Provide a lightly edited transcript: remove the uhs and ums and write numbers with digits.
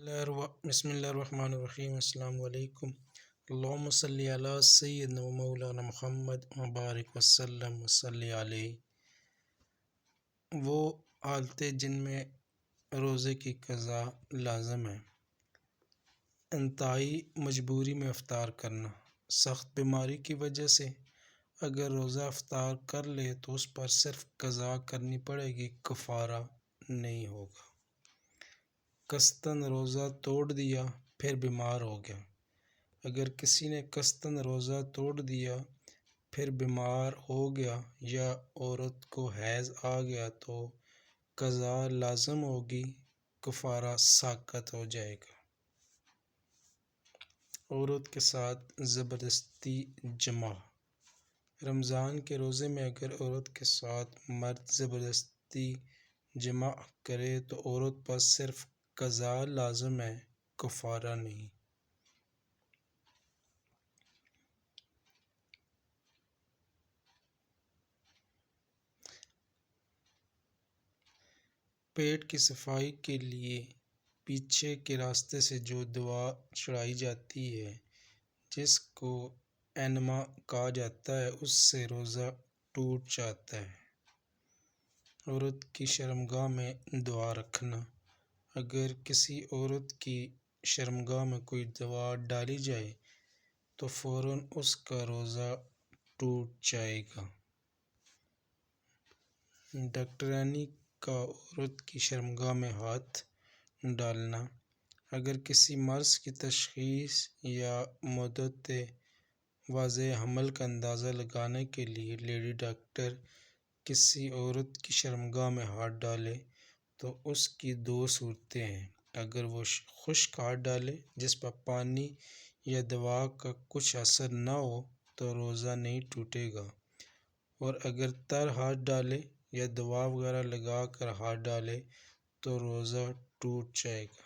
بسم اللہ الرحمن الرحیم۔ السلام علیکم۔ اللہم صلی علی سیدنا و مولانا محمد مبارک وسلم وصلی علیہ۔ وہ حالتیں جن میں روزے کی قضا لازم ہے: انتہائی مجبوری میں افطار کرنا، سخت بیماری کی وجہ سے اگر روزہ افطار کر لے تو اس پر صرف قضا کرنی پڑے گی، کفارہ نہیں ہوگا۔ قصداً روزہ توڑ دیا پھر بیمار ہو گیا، اگر کسی نے قصداً روزہ توڑ دیا پھر بیمار ہو گیا یا عورت کو حیض آ گیا تو قضا لازم ہوگی، کفارہ ساقط ہو جائے گا۔ عورت کے ساتھ زبردستی جماع: رمضان کے روزے میں اگر عورت کے ساتھ مرد زبردستی جماع کرے تو عورت پر صرف قضا لازم ہے، کفارہ نہیں۔ پیٹ کی صفائی کے لیے پیچھے کے راستے سے جو دوا چڑھائی جاتی ہے، جس کو اینما کہا جاتا ہے، اس سے روزہ ٹوٹ جاتا ہے۔ عورت کی شرمگاہ میں دعا رکھنا: اگر کسی عورت کی شرمگاہ میں کوئی دوا ڈالی جائے تو فوراً اس کا روزہ ٹوٹ جائے گا۔ ڈاکٹرانی کا عورت کی شرمگاہ میں ہاتھ ڈالنا: اگر کسی مرض کی تشخیص یا مدت واضح حمل کا اندازہ لگانے کے لیے لیڈی ڈاکٹر کسی عورت کی شرمگاہ میں ہاتھ ڈالے تو اس کی دو صورتیں ہیں: اگر وہ خشک ہاتھ ڈالے جس پر پانی یا دوا کا کچھ اثر نہ ہو تو روزہ نہیں ٹوٹے گا، اور اگر تر ہاتھ ڈالے یا دوا وغیرہ لگا کر ہاتھ ڈالے تو روزہ ٹوٹ جائے گا۔